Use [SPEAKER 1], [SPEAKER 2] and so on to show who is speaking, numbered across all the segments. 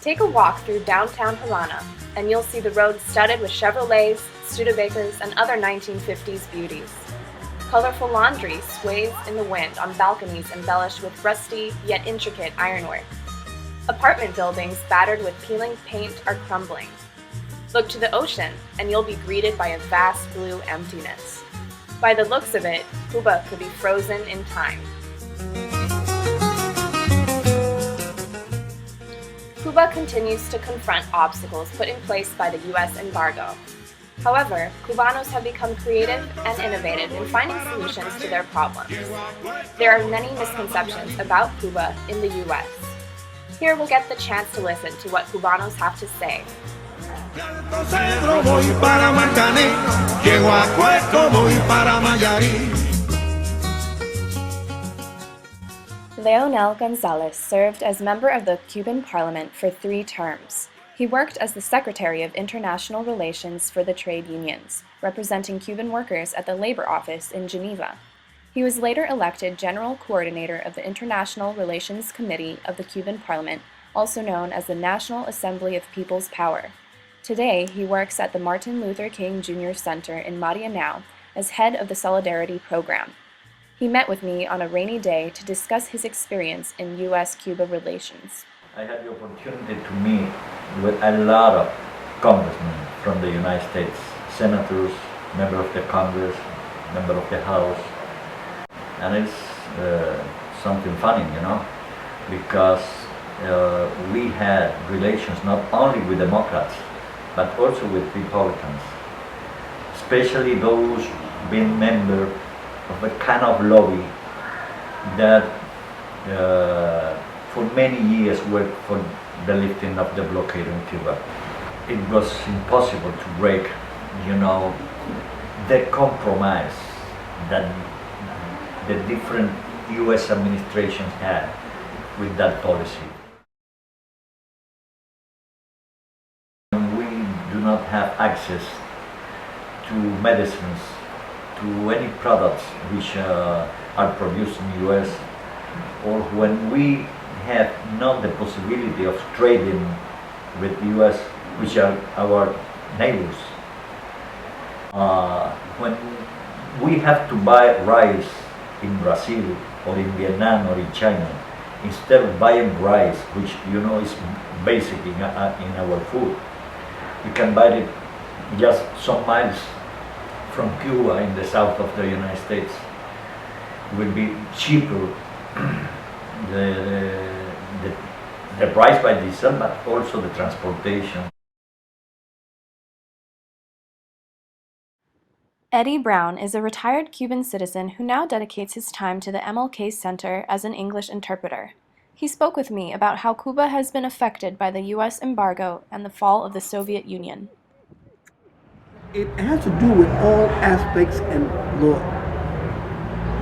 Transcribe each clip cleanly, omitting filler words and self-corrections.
[SPEAKER 1] Take a walk through downtown Havana, and you'll see the roads studded with Chevrolets, Studebakers, and other 1950s beauties. Colorful laundry sways in the wind on balconies embellished with rusty yet intricate ironwork. Apartment buildings battered with peeling paint are crumbling. Look to the ocean, and you'll be greeted by a vast blue emptiness. By the looks of it, Cuba could be frozen in time. Cuba continues to confront obstacles put in place by the U.S. embargo. However, Cubanos have become creative and innovative in finding solutions to their problems. There are many misconceptions about Cuba in the U.S. Here we'll get the chance to listen to what Cubanos have to say. Leonel Gonzalez served as member of the Cuban parliament for 3 terms. He worked as the Secretary of International Relations for the trade unions, representing Cuban workers at the Labor Office in Geneva. He was later elected General Coordinator of the International Relations Committee of the Cuban Parliament, also known as the National Assembly of People's Power. Today, he works at the Martin Luther King Jr. Center in Marianao as head of the Solidarity Program. He met with me on a rainy day to discuss his experience in U.S.-Cuba relations.
[SPEAKER 2] I had the opportunity to meet with a lot of congressmen from the United States, senators, members of the Congress, members of the House, and it's something funny, because we had relations not only with Democrats, but also with Republicans, especially those being members of a kind of lobby that for many years worked for the lifting of the blockade on Cuba. It was impossible to break, the compromise that the different US administrations had with that policy. We do not have access to medicines, to any products which are produced in the US, or when we have not the possibility of trading with the US, which are our neighbors. When we have to buy rice in Brazil or in Vietnam or in China, instead of buying rice, which is basic in our food, we can buy it just some miles from Cuba in the south of the United States. It will be cheaper the price by diesel, but also the transportation.
[SPEAKER 1] Eddie Brown is a retired Cuban citizen who now dedicates his time to the MLK Center as an English interpreter. He spoke with me about how Cuba has been affected by the U.S. embargo and the fall of the Soviet Union.
[SPEAKER 3] It has to do with all aspects and law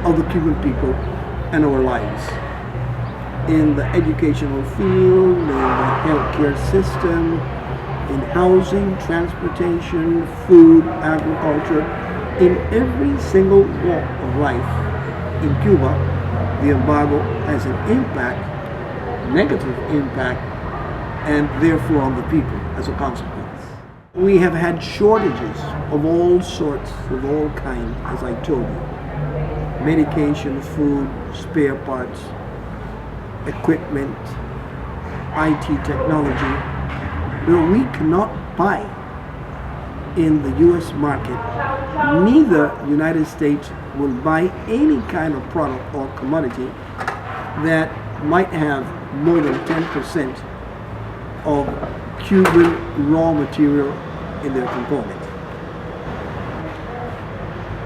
[SPEAKER 3] of the Cuban people and our lives. In the educational field, in the healthcare system, in housing, transportation, food, agriculture, in every single walk of life in Cuba, the embargo has an impact, negative impact, and therefore on the people as a consequence. We have had shortages of all sorts, of all kinds, as I told you. Medication, food, spare parts, equipment, IT technology, where we cannot buy in the U.S. market. Neither the United States will buy any kind of product or commodity that might have more than 10% of Cuban raw material in their component.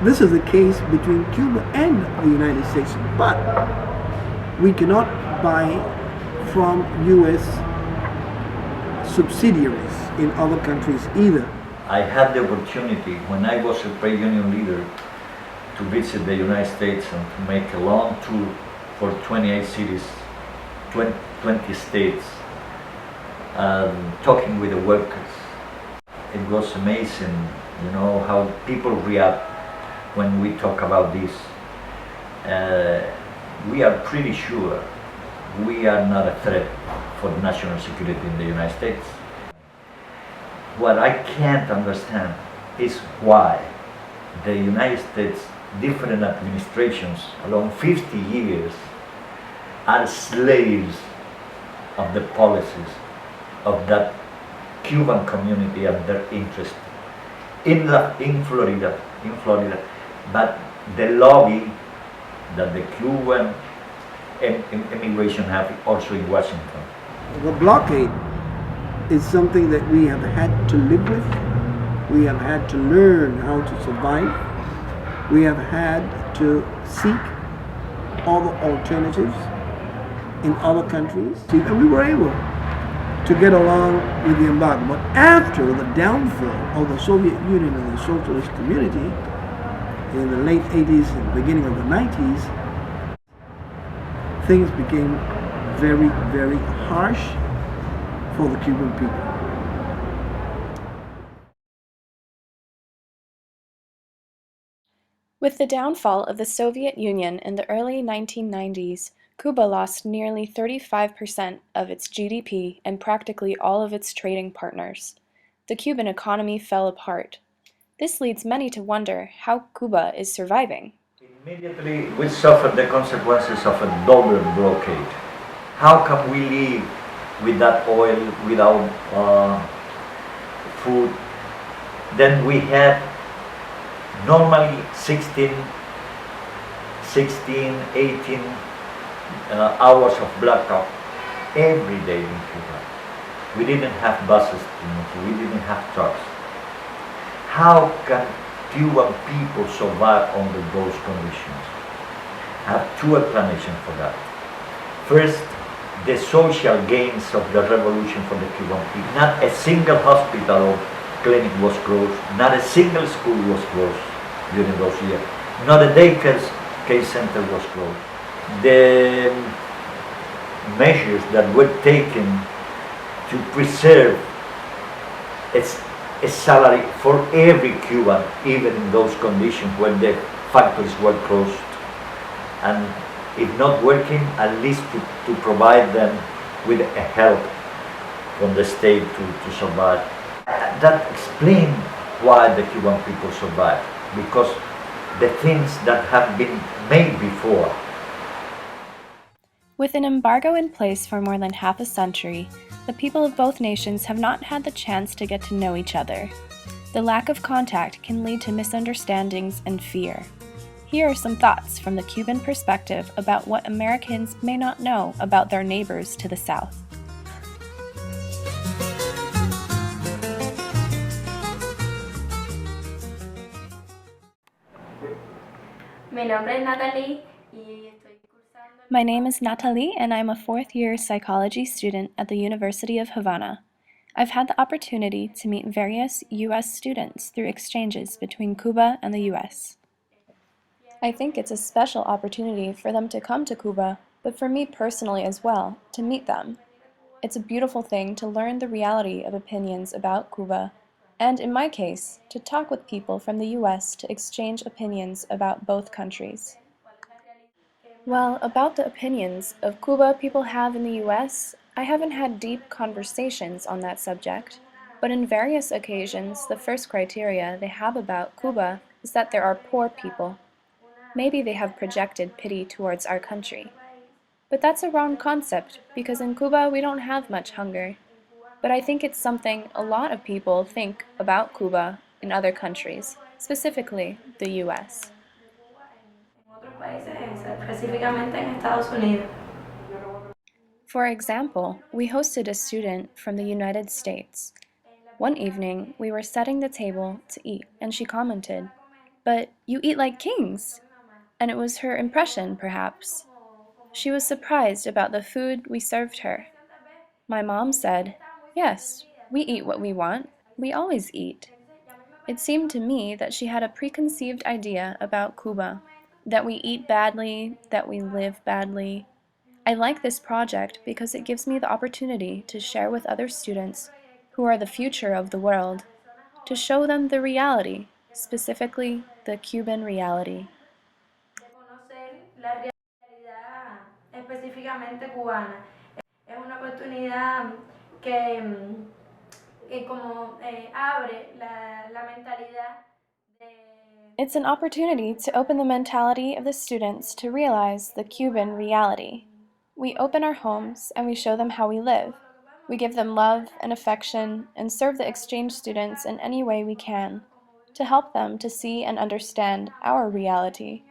[SPEAKER 3] This is the case between Cuba and the United States, but we cannot buy from U.S. subsidiaries in other countries either.
[SPEAKER 2] I had the opportunity, when I was a trade union leader, to visit the United States and to make a long tour for 28 cities, 20 states, talking with the workers. It was amazing, how people react when we talk about this. We are pretty sure we are not a threat for national security in the United States. What I can't understand is why the United States, different administrations along 50 years, are slaves of the policies of that Cuban community and their interest in Florida, but the lobby that the Cuban immigration have also in Washington.
[SPEAKER 3] The blockade is something that we have had to live with. We have had to learn how to survive. We have had to seek other alternatives in other countries, and we were able to get along with the embargo. But after the downfall of the Soviet Union and the socialist community in the late 80s and beginning of the 90s, things became very, very harsh for the Cuban people.
[SPEAKER 1] With the downfall of the Soviet Union in the early 1990s, Cuba lost nearly 35% of its GDP and practically all of its trading partners. The Cuban economy fell apart. This leads many to wonder how Cuba is surviving.
[SPEAKER 2] Immediately, we suffered the consequences of a double blockade. How can we live with that oil, without food? Then we had normally 16, 18 hours of blackout every day in Cuba. We didn't have buses to move, we didn't have trucks. How can Cuban people survive under those conditions? I have two explanations for that. First, the social gains of the revolution for the Cuban people. Not a single hospital or clinic was closed, not a single school was closed during those years. Not a daycare center was closed. The measures that were taken to preserve a salary for every Cuban, even in those conditions when the factories were closed, and if not working, at least to provide them with a help from the state to survive. That explains why the Cuban people survived, because the things that have been made before.
[SPEAKER 1] With an embargo in place for more than half a century, the people of both nations have not had the chance to get to know each other. The lack of contact can lead to misunderstandings and fear. Here are some thoughts from the Cuban perspective about what Americans may not know about their neighbors to the south. My name is Natalie, and I'm a fourth-year psychology student at the University of Havana. I've had the opportunity to meet various U.S. students through exchanges between Cuba and the U.S. I think it's a special opportunity for them to come to Cuba, but for me personally as well, to meet them. It's a beautiful thing to learn the reality of opinions about Cuba, and in my case, to talk with people from the U.S. to exchange opinions about both countries. Well, about the opinions of Cuba people have in the U.S., I haven't had deep conversations on that subject, but in various occasions the first criteria they have about Cuba is that there are poor people. Maybe they have projected pity towards our country. But that's a wrong concept, because in Cuba we don't have much hunger. But I think it's something a lot of people think about Cuba in other countries, specifically the U.S. For example, we hosted a student from the United States. One evening, we were setting the table to eat, and she commented, "But you eat like kings!" And it was her impression, perhaps. She was surprised about the food we served her. My mom said, "Yes, we eat what we want. We always eat." It seemed to me that she had a preconceived idea about Cuba, that we eat badly, that we live badly. I like this project because it gives me the opportunity to share with other students, who are the future of the world, to show them the reality, specifically the Cuban reality.
[SPEAKER 4] específicamente cubana. Es una oportunidad que, que como abre la mentalidad de...
[SPEAKER 1] It's an opportunity to open the mentality of the students to realize the Cuban reality. We open our homes and we show them how we live. We give them love and affection and serve the exchange students in any way we can to help them to see and understand our reality.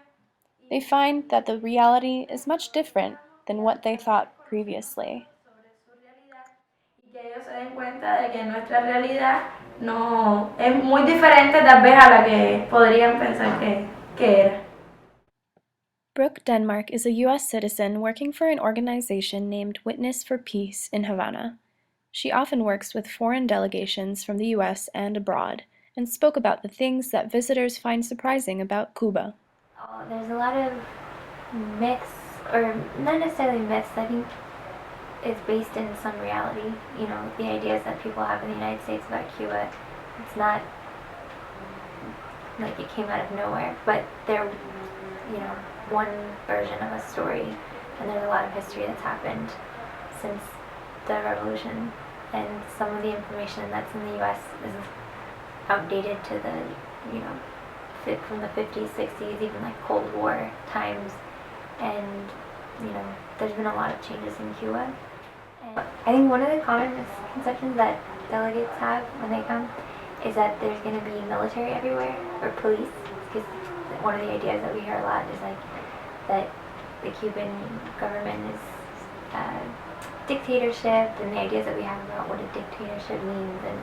[SPEAKER 1] They find that the reality is much different than what they thought previously.
[SPEAKER 4] Y que ellos se den cuenta de que nuestra realidad no es muy diferente tal vez a la que podrían pensar que era.
[SPEAKER 1] Brooke Denmark is a U.S. citizen working for an organization named Witness for Peace in Havana. She often works with foreign delegations from the U.S. and abroad, and spoke about the things that visitors find surprising about Cuba.
[SPEAKER 5] There's a lot of myths, or not necessarily myths, I think it's based in some reality. You know, the ideas that people have in the United States about Cuba, it's not like it came out of nowhere, but they're, you know, one version of a story, and there's a lot of history that's happened since the revolution, and some of the information that's in the U.S. is outdated to the, you know, from the 50s, 60s, even like Cold War times, and you know, there's been a lot of changes in Cuba. And I think one of the common misconceptions that delegates have when they come is that there's going to be military everywhere, or police, because one of the ideas that we hear a lot is like that the Cuban government is dictatorship, and the ideas that we have about what a dictatorship means. And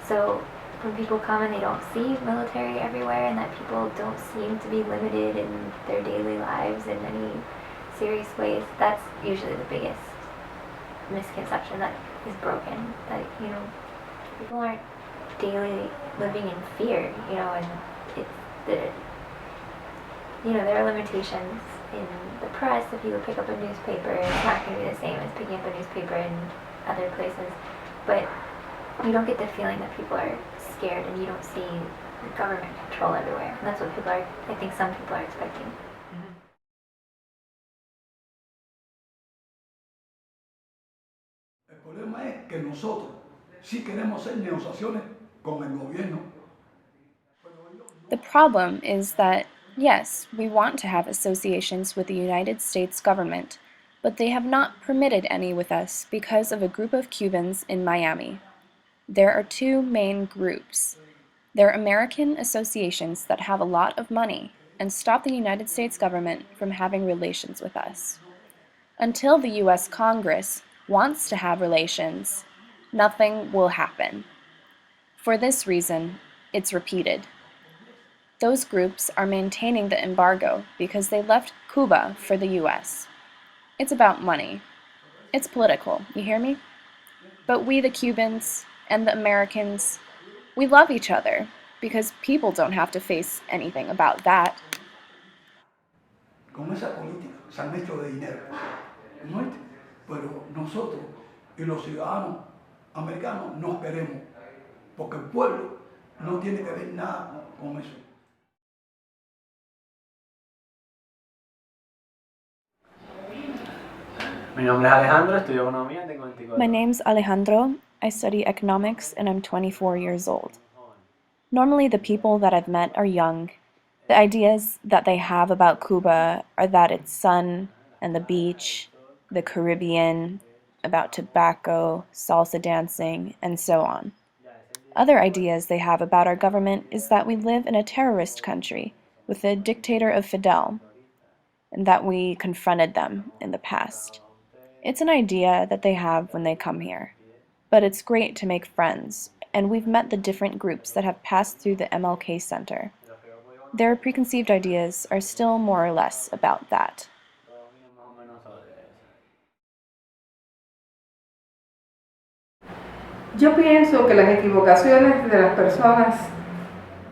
[SPEAKER 5] so when people come and they don't see military everywhere, and that people don't seem to be limited in their daily lives in any serious ways, that's usually the biggest misconception that is broken. That, you know, people aren't daily living in fear, you know, and it's the, you know, there are limitations in the press. If you pick up a newspaper, it's not going to be the same as picking up a newspaper in other places, but you don't get the feeling that people are scared, and you don't see the government control everywhere. And that's what people are, I think some people are expecting.
[SPEAKER 6] El problema es que nosotros sí queremos hacer negociaciones con el gobierno.
[SPEAKER 1] The problem is that, yes, we want to have associations with the United States government, but they have not permitted any with us because of a group of Cubans in Miami. There are two main groups. There are American associations that have a lot of money and stop the United States government from having relations with us. Until the U.S. Congress wants to have relations, nothing will happen. For this reason, it's repeated. Those groups are maintaining the embargo because they left Cuba for the U.S. It's about money. It's political, you hear me? But we, the Cubans and the Americans, we love each other because people don't have to face anything about that.
[SPEAKER 6] Con esa política se han hecho de dinero, ¿no es? Pero nosotros y los ciudadanos americanos nos queremos, porque el pueblo no tiene que ver nada con eso.
[SPEAKER 7] Mi nombre es Alejandro, estudio economía, tengo 24.
[SPEAKER 1] My name's Alejandro. I study economics and I'm 24 years old. Normally the people that I've met are young. The ideas that they have about Cuba are that it's sun and the beach, the Caribbean, about tobacco, salsa dancing, and so on. Other ideas they have about our government is that we live in a terrorist country with a dictator of Fidel, and that we confronted them in the past. It's an idea that they have when they come here. But it's great to make friends, and we've met the different groups that have passed through the MLK Center. Their preconceived ideas are still more or less about that.
[SPEAKER 8] Yo pienso que las equivocaciones de las personas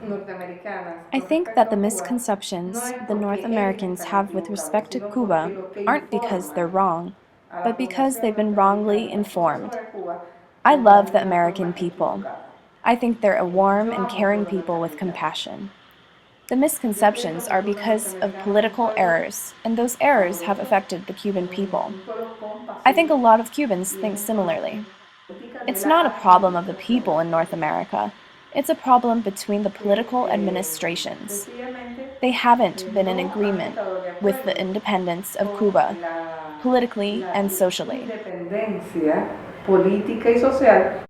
[SPEAKER 8] norteamericanas.
[SPEAKER 1] I think that the misconceptions the North Americans have with respect to Cuba aren't because they're wrong, but because they've been wrongly informed. I love the American people. I think they're a warm and caring people with compassion. The misconceptions are because of political errors, and those errors have affected the Cuban people. I think a lot of Cubans think similarly. It's not a problem of the people in North America. It's a problem between the political administrations. They haven't been in agreement with the independence of Cuba, politically and socially.
[SPEAKER 8] Independencia política y social.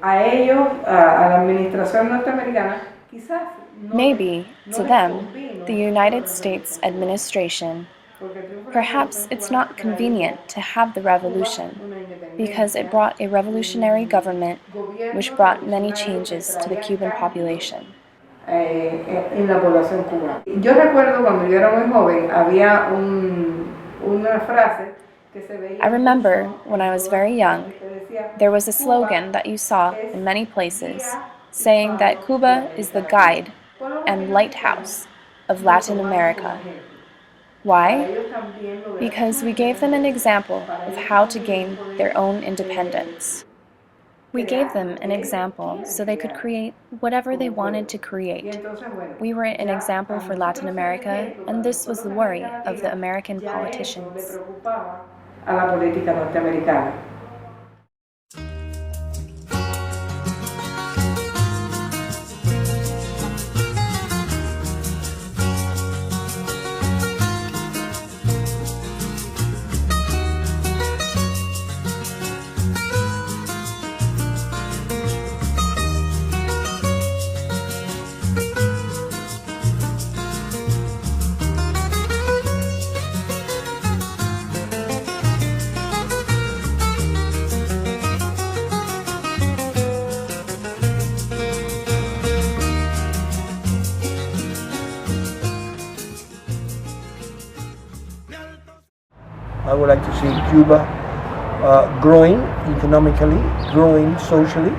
[SPEAKER 8] A ellos, a la administración norteamericana, quizás
[SPEAKER 1] Maybe, to them, the United States administration, perhaps it's not convenient to have the revolution because it brought a revolutionary government which brought many changes to the Cuban population.
[SPEAKER 8] En la población cubana. Yo recuerdo cuando yo era muy joven, había una frase que se veía.
[SPEAKER 1] I remember when I was very young, there was a slogan that you saw in many places saying that Cuba is the guide and lighthouse of Latin America. Why? Because we gave them an example of how to gain their own independence. We gave them an example so they could create whatever they wanted to create. We were an example for Latin America, and this was the worry of the American politicians.
[SPEAKER 8] A la política norteamericana.
[SPEAKER 3] I would like to see Cuba growing economically, growing socially,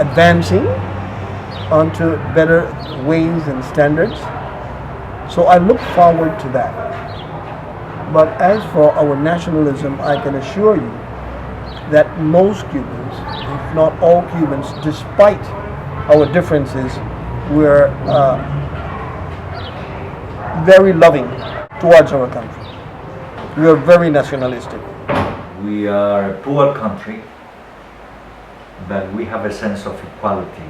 [SPEAKER 3] advancing onto better ways and standards. So I look forward to that. But as for our nationalism, I can assure you that most Cubans, if not all Cubans, despite our differences, we're very loving towards our country. We are very nationalistic.
[SPEAKER 2] We are a poor country, but we have a sense of equality.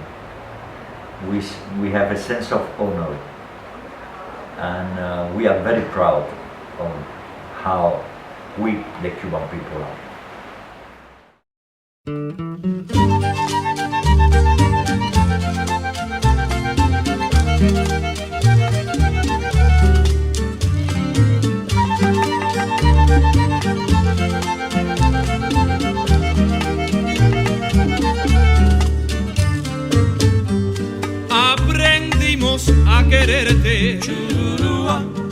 [SPEAKER 2] We have a sense of honor, and we are very proud of how we, the Cuban people, are.
[SPEAKER 9] Aprendimos a quererte, chururúa.